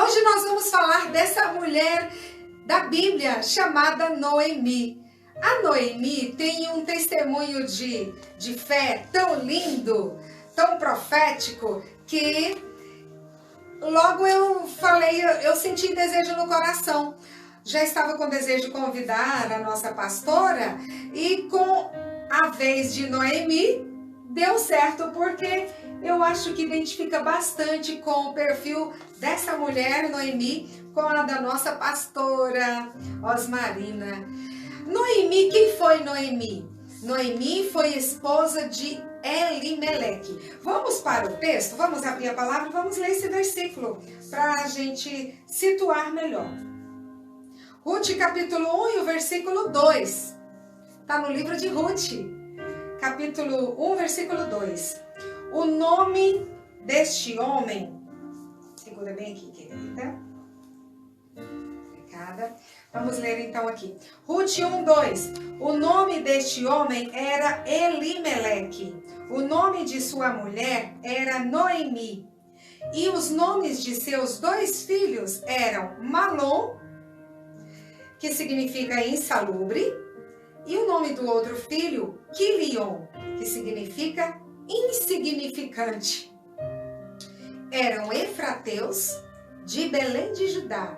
Hoje nós vamos falar dessa mulher da Bíblia chamada Noemi. A Noemi tem um testemunho de fé tão lindo, tão profético, que logo eu senti desejo no coração. Já estava com desejo de convidar a nossa pastora e com a vez de Noemi deu certo, porque eu acho que identifica bastante com o perfil dessa mulher, Noemi, com a da nossa pastora Osmarina. Noemi, quem foi Noemi? Noemi foi esposa de Elimeleque. Vamos para o texto? Vamos abrir a palavra e vamos ler esse versículo para a gente situar melhor. Ruth capítulo 1 e o versículo 2. Está no livro de Ruth, capítulo 1, versículo 2. O nome deste homem, segura bem aqui, querida. Obrigada. Vamos ler então aqui. Ruth 1, 2. O nome deste homem era Elimeleque. O nome de sua mulher era Noemi. E os nomes de seus dois filhos eram Malom, que significa insalubre, e o nome do outro filho, Quilion, que significa insignificante. Eram efrateus de Belém de Judá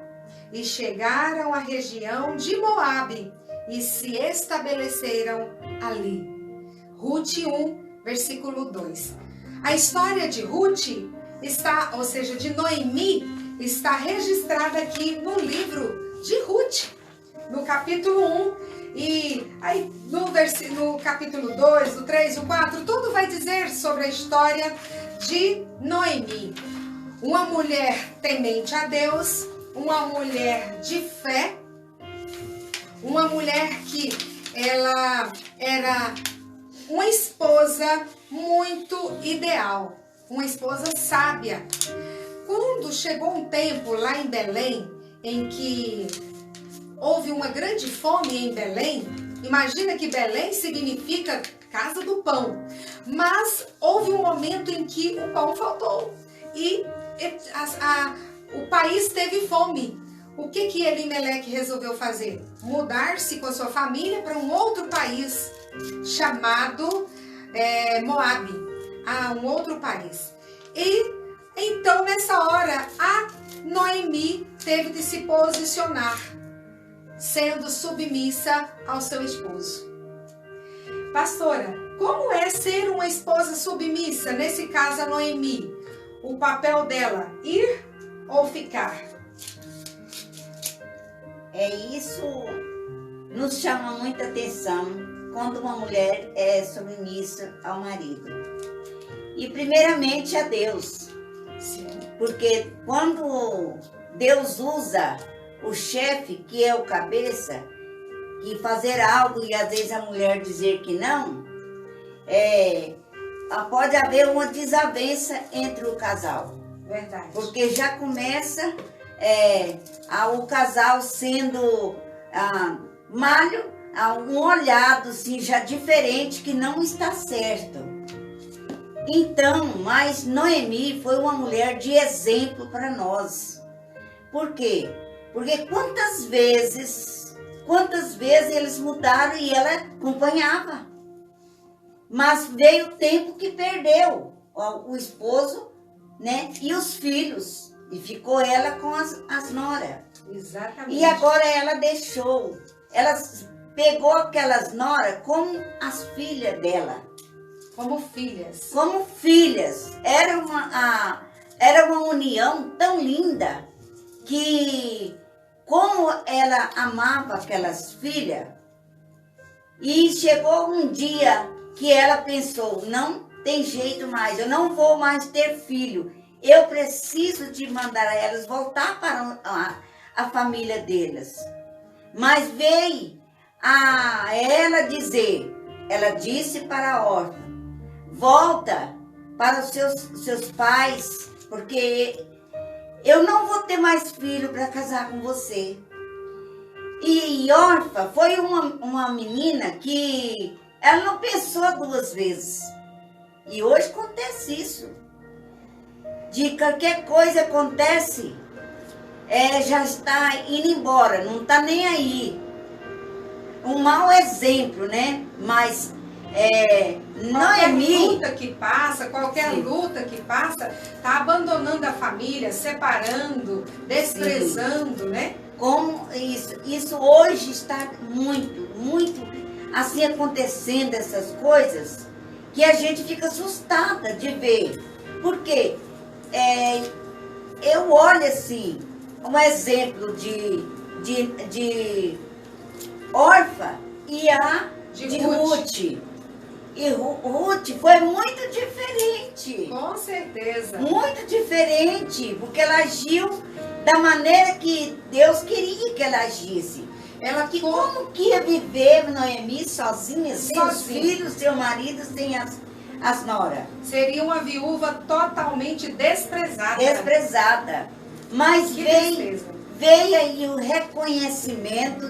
e chegaram à região de Moabe e se estabeleceram ali. Ruth 1, versículo 2. A história de Ruth está, ou seja, de Noemi, está registrada aqui no livro de Ruth, no capítulo 1. E aí no capítulo 2, o 3, o 4, tudo vai dizer sobre a história de Noemi. Uma mulher temente a Deus, uma mulher de fé, uma mulher que ela era uma esposa muito ideal, uma esposa sábia. Quando chegou um tempo lá em Belém, em que houve uma grande fome em Belém, imagina que Belém significa casa do pão, mas houve um momento em que o pão faltou e o país teve fome. O que Elimeleque resolveu fazer? Mudar-se com a sua família para um outro país chamado Moabe, um outro país. E então nessa hora a Noemi teve de se posicionar, sendo submissa ao seu esposo. Pastora, como é ser uma esposa submissa? Nesse caso, a Noemi. O papel dela, ir ou ficar? Isso nos chama muita atenção quando uma mulher é submissa ao marido. E primeiramente a Deus. Sim. Porque quando Deus usa o chefe, que é o cabeça, que fazer algo e às vezes a mulher dizer que não, pode haver uma desavença entre o casal. Verdade. Porque já começa o casal sendo um olhado assim, já diferente, que não está certo. Então, mas Noemi foi uma mulher de exemplo para nós. Por quê? Porque quantas vezes eles mudaram e ela acompanhava. Mas veio o tempo que perdeu o esposo, né, e os filhos. E ficou ela com as noras. Exatamente. E agora ela deixou. Ela pegou aquelas noras como as filhas dela. Como filhas. Como filhas. Era uma união tão linda que, como ela amava aquelas filhas, e chegou um dia que ela pensou, não tem jeito mais, eu não vou mais ter filho, eu preciso de mandar elas voltar para a família delas. Mas veio a ela dizer, ela disse para a órfã, volta para os seus pais, porque eu não vou ter mais filho para casar com você. E Orfa foi uma menina que ela não pensou duas vezes. E hoje acontece isso. De qualquer coisa acontece, já está indo embora, não está nem aí. Um mau exemplo, né? Mas Noemi... luta que passa, qualquer Sim. luta que passa, está abandonando a família, separando, desprezando, né? Como isso hoje está muito assim acontecendo, essas coisas, que a gente fica assustada de ver. Porque eu olho assim, um exemplo de Orfa e a de Ruth. E Ruth foi muito diferente. Com certeza. Muito diferente, porque ela agiu da maneira que Deus queria que ela agisse. Como que ia viver Noemi sozinha, sem os filhos, seu marido, sem as noras? Seria uma viúva totalmente desprezada. Desprezada. Mas veio aí o reconhecimento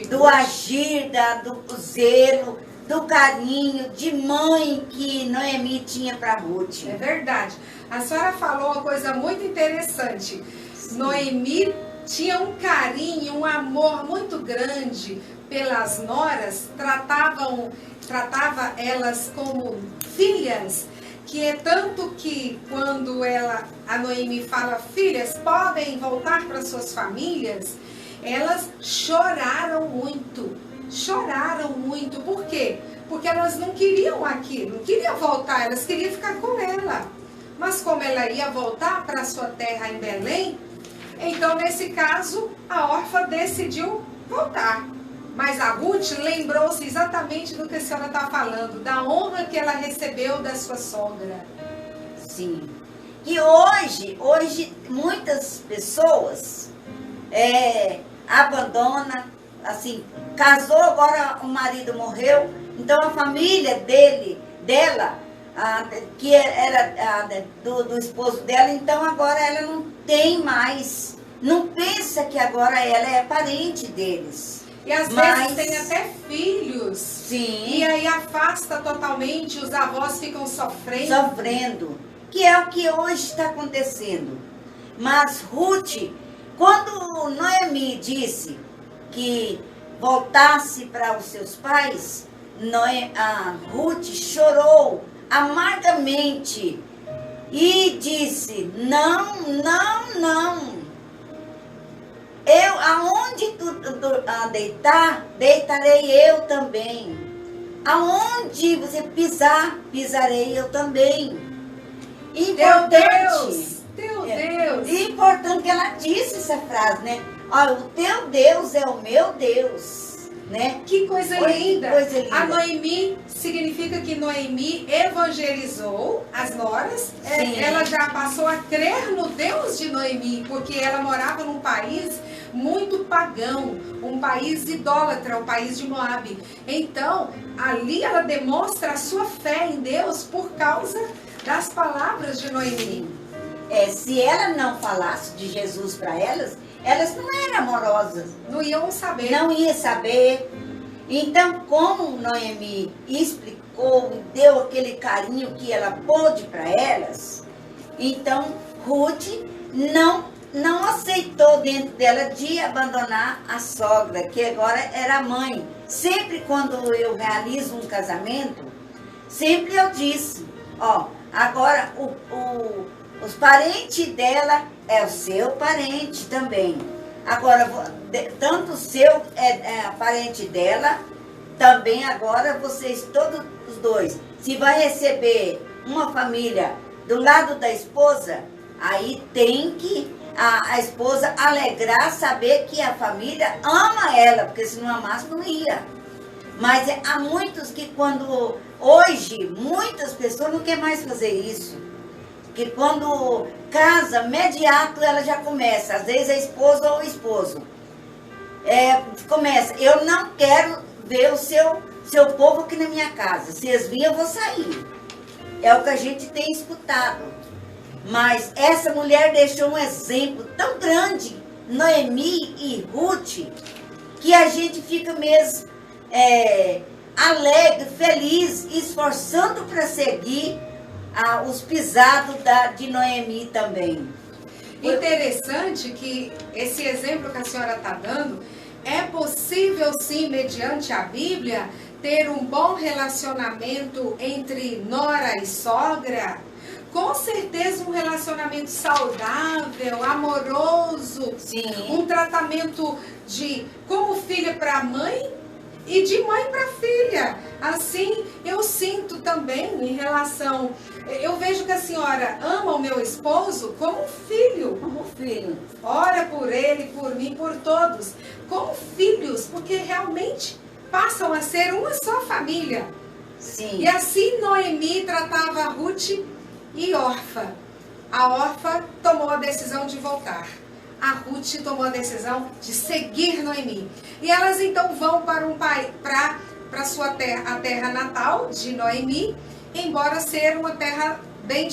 do agir, do zelo, do carinho de mãe que Noemi tinha para Ruth. É verdade. A senhora falou uma coisa muito interessante. Sim. Noemi tinha um carinho, um amor muito grande pelas noras, tratava elas como filhas, que é tanto que quando a Noemi fala, filhas, podem voltar para suas famílias, elas choraram muito. Por quê? Porque elas não queriam aquilo, não queriam voltar, elas queriam ficar com ela. Mas como ela ia voltar para sua terra em Belém, então nesse caso a órfã decidiu voltar. Mas a Ruth lembrou-se exatamente do que a senhora está falando, da honra que ela recebeu da sua sogra. Sim. E hoje muitas pessoas abandonam, assim, casou, agora o marido morreu, então a família dela, que era do esposo dela, então agora ela não tem mais, não pensa que agora ela é parente deles. E às vezes tem até filhos. Sim. E aí afasta totalmente, os avós ficam sofrendo. Sofrendo, que é o que hoje está acontecendo. Mas Ruth, quando Noemi disse que voltasse para os seus pais, a Ruth chorou amargamente e disse, não. Aonde tu deitar, deitarei eu também. Aonde você pisar, pisarei eu também. Teu Deus. E importante que ela disse essa frase, né? Olha, o teu Deus é o meu Deus, né? Que coisa linda. Coisa linda. A Noemi significa que Noemi evangelizou as noras. Ela já passou a crer no Deus de Noemi, porque ela morava num país muito pagão, um país idólatra, o país de Moabe. Então, ali ela demonstra a sua fé em Deus por causa das palavras de Noemi. Se ela não falasse de Jesus para elas não eram amorosas. Não iam saber. Não ia saber. Então, como Noemi explicou, deu aquele carinho que ela pôde para elas, então Ruth não aceitou dentro dela de abandonar a sogra, que agora era a mãe. Sempre quando eu realizo um casamento, sempre eu disse, agora os parentes dela é o seu parente também. Agora, tanto o seu é parente dela, também agora vocês todos os dois. Se vai receber uma família do lado da esposa, aí tem que a esposa alegrar, saber que a família ama ela, porque se não amasse não ia. Mas há muitos que hoje, muitas pessoas não querem mais fazer isso. Que quando casa, imediato ela já começa, às vezes a esposa ou o esposo. Começa, eu não quero ver o seu povo aqui na minha casa. Se eles virem, eu vou sair. É o que a gente tem escutado. Mas essa mulher deixou um exemplo tão grande, Noemi e Ruth, que a gente fica mesmo alegre, feliz, esforçando para seguir os pisados de Noemi também. Interessante que esse exemplo que a senhora está dando, é possível sim, mediante a Bíblia, ter um bom relacionamento entre nora e sogra? Com certeza um relacionamento saudável, amoroso, Sim. um tratamento de como filha para mãe e de mãe para filha. Assim, eu sinto também em relação... Eu vejo que a senhora ama o meu esposo como filho. Como filho. Ora por ele, por mim, por todos. Como filhos, porque realmente passam a ser uma só família. Sim. E assim Noemi tratava Ruth e Orfa. A Orfa tomou a decisão de voltar. A Ruth tomou a decisão de seguir Noemi. E elas então vão para para sua terra, a terra natal de Noemi, embora ser uma terra bem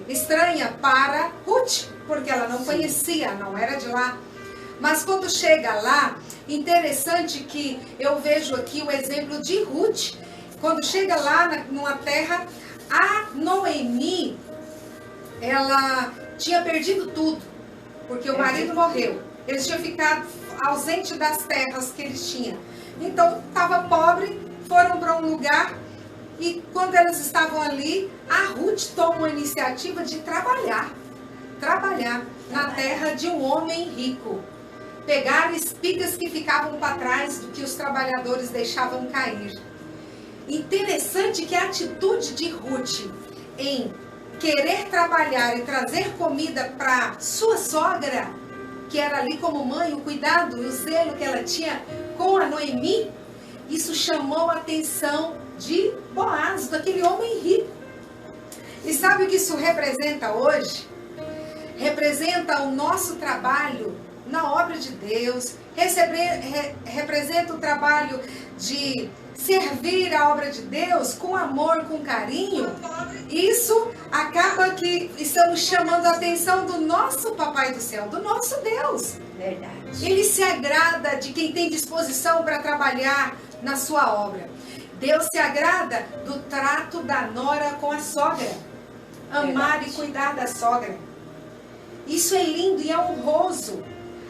estranha para Ruth, porque ela não conhecia, não era de lá. Mas quando chega lá, interessante que eu vejo aqui o exemplo de Ruth. Quando chega lá numa terra, a Noemi, ela tinha perdido tudo, porque o marido morreu. Eles tinham ficado ausentes das terras que eles tinham. Então, estava pobre, foram para um lugar e quando elas estavam ali, a Ruth tomou a iniciativa de trabalhar na terra de um homem rico. Pegar espigas que ficavam para trás do que os trabalhadores deixavam cair. Interessante que a atitude de Ruth em querer trabalhar e trazer comida para sua sogra, que era ali como mãe, o cuidado e o zelo que ela tinha com a Noemi, isso chamou a atenção de Boaz, daquele homem rico. E sabe o que isso representa hoje? Representa o nosso trabalho na obra de Deus, representa o trabalho de servir a obra de Deus com amor, com carinho. Isso acaba que estamos chamando a atenção do nosso Papai do Céu, do nosso Deus. Verdade. Ele se agrada de quem tem disposição para trabalhar na sua obra. Deus se agrada do trato da nora com a sogra. Amar e cuidar da sogra. Isso é lindo e é honroso.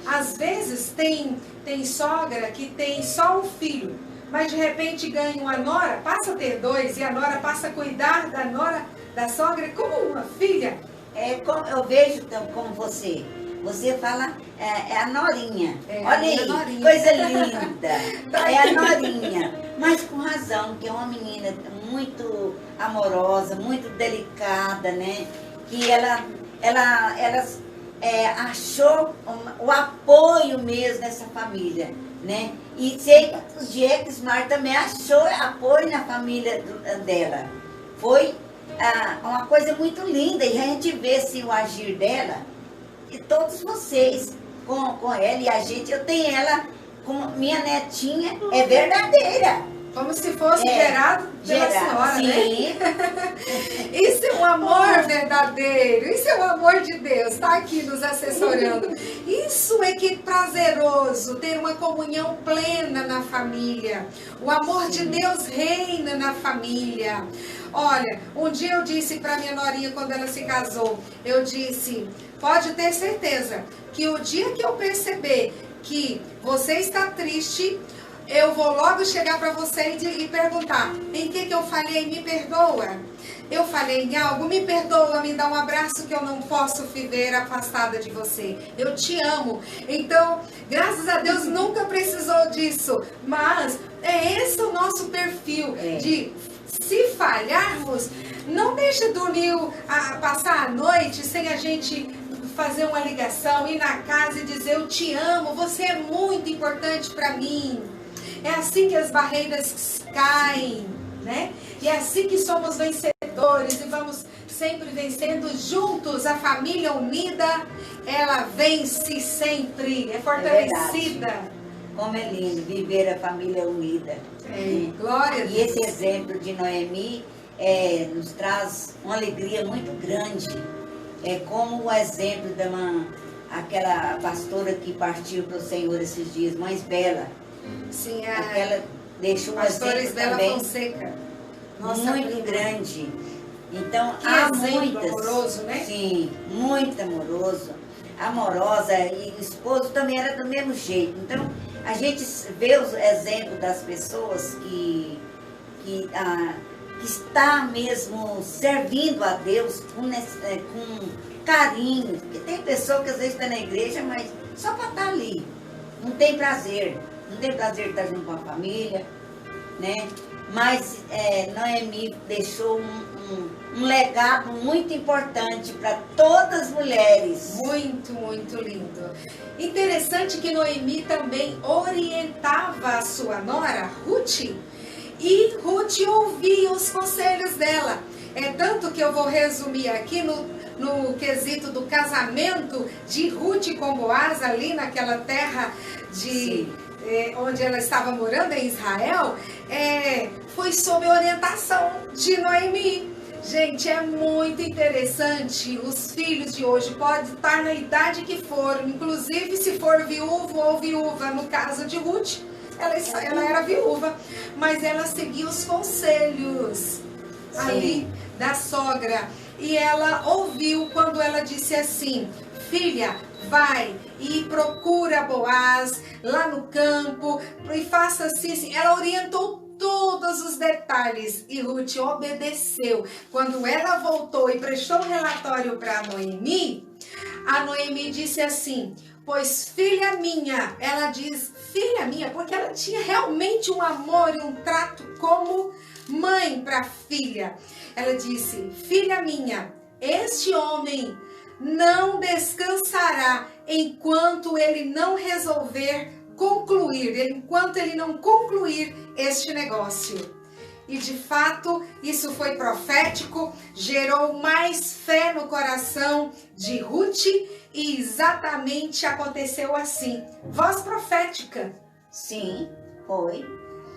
Às vezes tem sogra que tem só um filho, mas de repente ganha uma nora, passa a ter dois, e a nora passa a cuidar da nora, da sogra, como uma filha. Eu vejo como você fala, é a norinha. Olha aí, norinha. coisa linda. É a norinha. Mas com razão, que é uma menina muito amorosa, muito delicada, né? Que ela achou o apoio mesmo nessa família, né? E sei que o Diecksmar também achou apoio na família dela. Foi uma coisa muito linda, e a gente vê assim, o agir dela, e todos vocês com ela, e a gente, eu tenho ela como minha netinha, é verdadeira. Como se fosse gerado pela senhora, sim. né? Isso é um amor verdadeiro, isso é o amor de Deus, está aqui nos assessorando. Isso é que é prazeroso, ter uma comunhão plena na família. O amor de Deus reina na família. Olha, um dia eu disse para minha norinha quando ela se casou, eu disse, pode ter certeza que o dia que eu perceber que você está triste, eu vou logo chegar para você e perguntar, em que eu falhei, me perdoa. Eu falhei em algo, me perdoa, me dá um abraço que eu não posso viver afastada de você. Eu te amo. Então, graças a Deus, nunca precisou disso. Mas é esse o nosso perfil de, se falharmos, não deixe dormir, passar a noite sem a gente fazer uma ligação, ir na casa e dizer, eu te amo, você é muito importante para mim. É assim que as barreiras caem, né? E é assim que somos vencedores e vamos sempre vencendo juntos. A família unida, ela vence sempre, é fortalecida. Como é lindo viver a família unida. Glória a Deus. E esse exemplo de Noemi nos traz uma alegria muito grande. É como o exemplo aquela pastora que partiu para o Senhor esses dias, Mães Bela. Sim, aquela deixou um pastora exemplo Isabela também Fonseca. muito grande. Então, Que há exemplo muitas. amoroso, né? Sim, muito amoroso, amorosa, e o esposo também era do mesmo jeito. Então, a gente vê os exemplos das pessoas que está mesmo servindo a Deus com carinho. Porque tem pessoa que às vezes está na igreja, mas só para estar ali. Não tem prazer de estar junto com a família, né? Mas Noemi deixou um legado muito importante para todas as mulheres. Muito, muito lindo. Interessante que Noemi também orientava a sua nora, Ruth, e Ruth ouvia os conselhos dela. É tanto que eu vou resumir aqui no quesito do casamento de Ruth com Boaz, ali naquela terra onde ela estava morando, em Israel, foi sob orientação de Noemi. Gente, é muito interessante. Os filhos de hoje podem estar na idade que for, inclusive se for viúvo ou viúva. No caso de Ruth, ela era viúva, mas ela seguia os conselhos ali da sogra. E ela ouviu quando ela disse assim: filha, vai e procura Boaz lá no campo e faça assim. Ela orientou todos os detalhes e Ruth obedeceu. Quando ela voltou e prestou um relatório para Noemi, a Noemi disse assim: pois filha minha, ela diz filha minha, porque ela tinha realmente um amor e um trato como mãe para filha. Ela disse: filha minha, este homem não descansará enquanto ele não resolver concluir, enquanto ele não concluir este negócio. E de fato, isso foi profético, gerou mais fé no coração de Ruth e exatamente aconteceu assim. Voz profética. Sim, foi.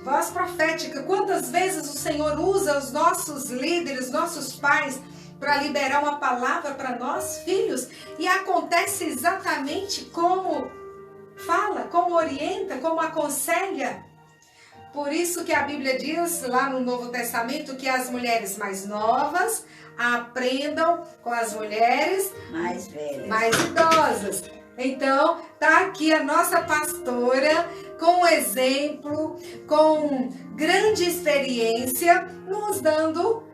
Voz profética. Quantas vezes o Senhor usa os nossos líderes, nossos pais, para liberar uma palavra para nós, filhos, e acontece exatamente como fala, como orienta, como aconselha. Por isso que a Bíblia diz lá no Novo Testamento que as mulheres mais novas aprendam com as mulheres mais velhas, mais idosas. Então, tá aqui a nossa pastora com exemplo, com grande experiência, nos dando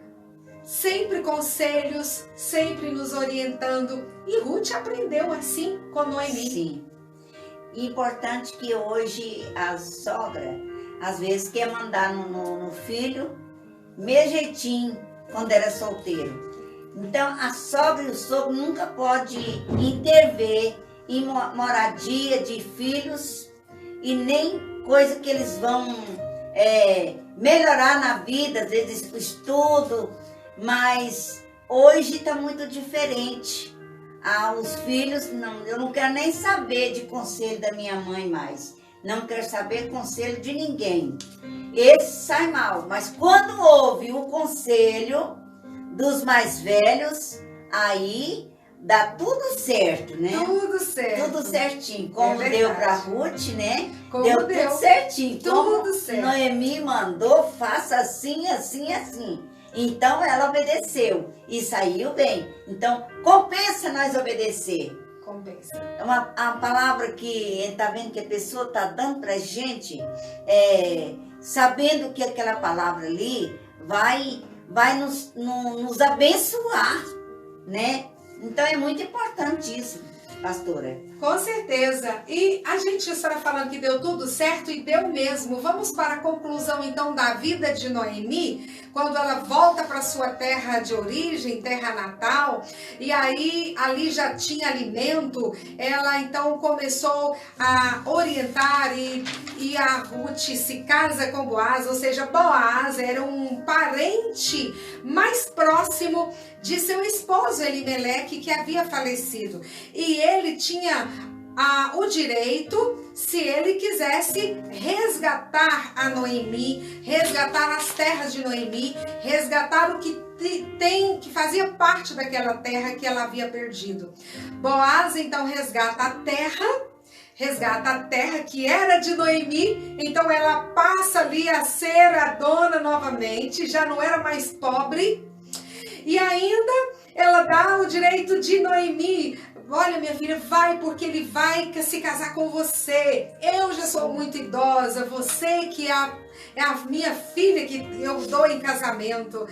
sempre conselhos, sempre nos orientando. E Ruth aprendeu assim com Noemi. Sim. Importante que hoje a sogra, às vezes, quer mandar no filho, meio jeitinho, quando era solteiro. Então, a sogra e o sogro nunca pode intervir em moradia de filhos e nem coisa que eles vão melhorar na vida, às vezes estudo, mas hoje está muito diferente. Os filhos, eu não quero nem saber de conselho da minha mãe mais. Não quero saber conselho de ninguém. Esse sai mal. Mas quando houve o conselho dos mais velhos, aí dá tudo certo, né? Tudo certo. Tudo certinho. Como deu para Ruth, né? Como deu tudo certinho. Tudo certo. Noemi mandou, faça assim, assim, assim. Então ela obedeceu e saiu bem. Então compensa nós obedecer. Compensa. Uma palavra que está vendo que a pessoa está dando para a gente, sabendo que aquela palavra ali vai nos abençoar, né? Então é muito importante isso, pastora. Com certeza. E a gente está falando que deu tudo certo e deu mesmo. Vamos para a conclusão então da vida de Noemi, quando ela volta para sua terra de origem, terra natal, e aí ali já tinha alimento. Ela então começou a orientar e a Ruth se casa com Boaz, ou seja, Boaz era um parente mais próximo de seu esposo Elimeleque, que havia falecido. E ele tinha o direito, se ele quisesse, resgatar a Noemi, resgatar as terras de Noemi, resgatar o que fazia parte daquela terra que ela havia perdido. Boaz então resgata a terra que era de Noemi, então ela passa ali a ser a dona novamente, já não era mais pobre. E ainda ela dá o direito de Noemi. Olha, minha filha, vai, porque ele vai se casar com você. Eu já sou muito idosa, você que é a minha filha que eu dou em casamento.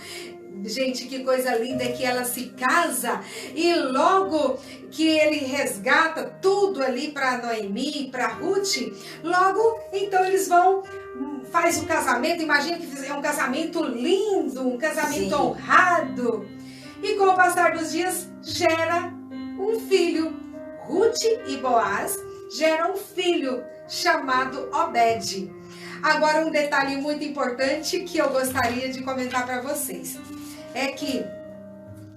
Gente, que coisa linda é que ela se casa e logo que ele resgata tudo ali para Noemi, para Ruth, logo então eles vão, faz o casamento. Imagina que é um casamento lindo, um casamento Sim. honrado. E com o passar dos dias gera um filho. Ruth e Boaz geram um filho chamado Obed. Agora um detalhe muito importante que eu gostaria de comentar para vocês. É que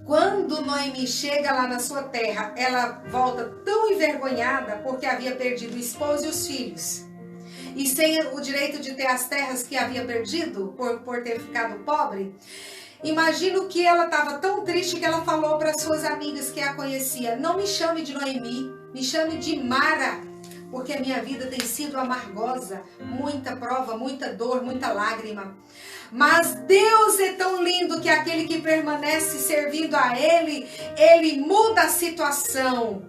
quando Noemi chega lá na sua terra, ela volta tão envergonhada porque havia perdido o esposo e os filhos. E sem o direito de ter as terras que havia perdido por ter ficado pobre. Imagino que ela estava tão triste que ela falou para suas amigas que a conhecia: não me chame de Noemi, me chame de Mara, porque a minha vida tem sido amargosa, muita prova, muita dor, muita lágrima. Mas Deus é tão lindo que aquele que permanece servindo a Ele, Ele muda a situação.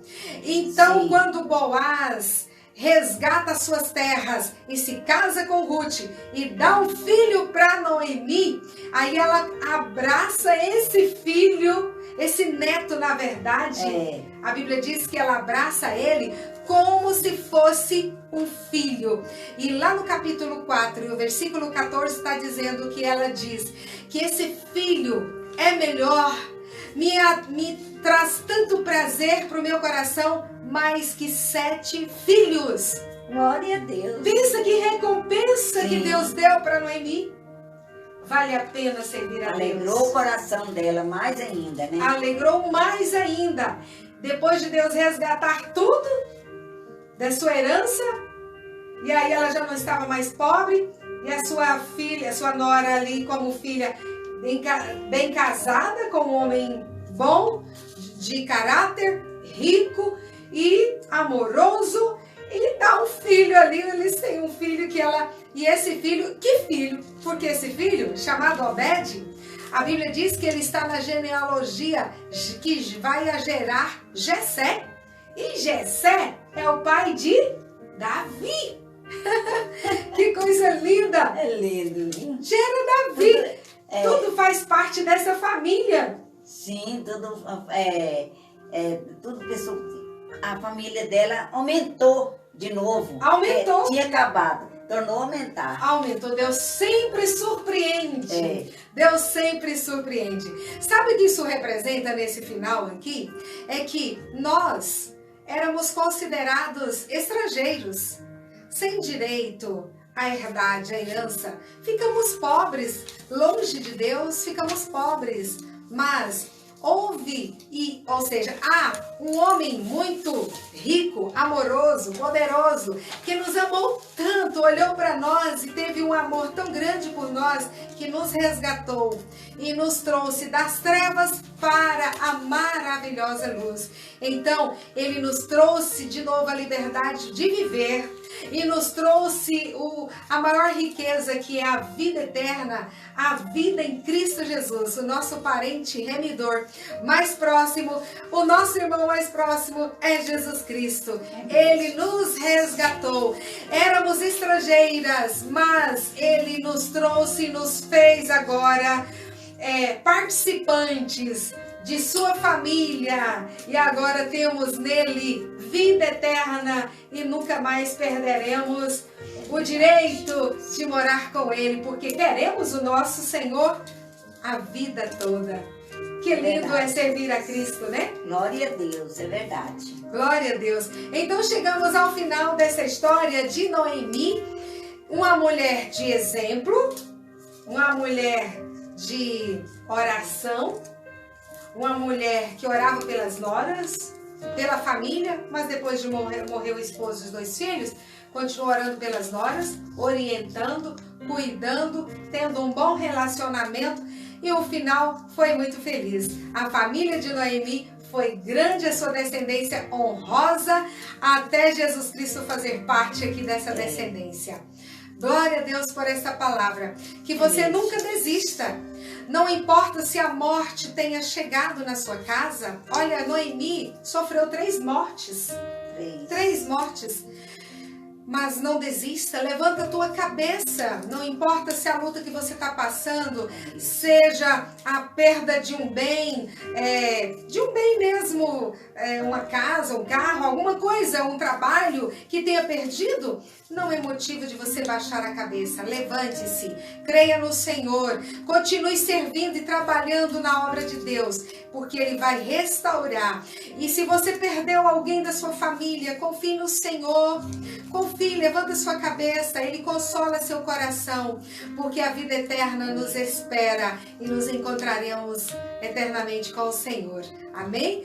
Então, quando Boaz resgata as suas terras e se casa com Ruth e dá um filho para Noemi, aí ela abraça esse filho, esse neto, na verdade. A Bíblia diz que ela abraça ele como se fosse um filho. E lá no capítulo 4, e o versículo 14 está dizendo que ela diz que esse filho é melhor, me traz tanto prazer para o meu coração, mais que 7 filhos. Glória a Deus. Pensa que recompensa que Deus deu para Noemi. Vale a pena servir a Deus. Alegrou o coração dela mais ainda, né? Alegrou mais ainda. Depois de Deus resgatar tudo da sua herança, e aí ela já não estava mais pobre, e a sua filha, a sua nora ali como filha bem casada, com um homem bom, de caráter, rico e amoroso, e dá um filho ali. Eles têm um filho que ela... E esse filho, que filho? Porque esse filho, chamado Obed, a Bíblia diz que ele está na genealogia que vai a gerar Jessé. E Jessé é o pai de Davi. Que coisa linda! É lindo. Gera Davi. Tudo faz parte dessa família. Sim, tudo a família dela aumentou de novo. Aumentou. Tinha acabado, tornou a aumentar. Aumentou. Deus sempre surpreende. Deus sempre surpreende. Sabe o que isso representa nesse final aqui? É que nós éramos considerados estrangeiros, sem direito à herdade, à herança. Ficamos pobres, longe de Deus, ficamos pobres. Mas houve, ou seja, há um homem muito rico, amoroso, poderoso, que nos amou tanto, olhou para nós e teve um amor tão grande por nós, que nos resgatou e nos trouxe das trevas para a maravilhosa luz. Então, ele nos trouxe de novo a liberdade de viver e nos trouxe a maior riqueza, que é a vida eterna, a vida em Cristo Jesus, o nosso parente remidor mais próximo, o nosso irmão mais próximo é Jesus Cristo. Ele nos resgatou. Éramos estrangeiras, mas Ele nos trouxe e nos fez agora participantes de sua família, e agora temos nele vida eterna e nunca mais perderemos o direito de morar com ele, porque queremos o nosso Senhor a vida toda. Que lindo é servir a Cristo, né? Glória a Deus, é verdade. Glória a Deus. Então chegamos ao final dessa história de Noemi, uma mulher de exemplo, uma mulher de oração, uma mulher que orava pelas noras, pela família, mas depois de morrer o esposo e os 2 filhos, continuou orando pelas noras, orientando, cuidando, tendo um bom relacionamento, e o final foi muito feliz. A família de Noemi foi grande, a sua descendência honrosa, até Jesus Cristo fazer parte aqui dessa descendência. Glória a Deus por essa palavra. Que você nunca desista. Não importa se a morte tenha chegado na sua casa. Olha, Noemi sofreu 3 mortes. 3 mortes. Mas não desista, levanta a tua cabeça. Não importa se a luta que você está passando seja a perda de um bem mesmo, uma casa, um carro, alguma coisa, um trabalho que tenha perdido. Não é motivo de você baixar a cabeça. Levante-se, creia no Senhor, continue servindo e trabalhando na obra de Deus, porque Ele vai restaurar. E se você perdeu alguém da sua família, confie no Senhor. Confie, levanta sua cabeça, Ele consola seu coração, porque a vida eterna nos espera e nos encontraremos eternamente com o Senhor. Amém?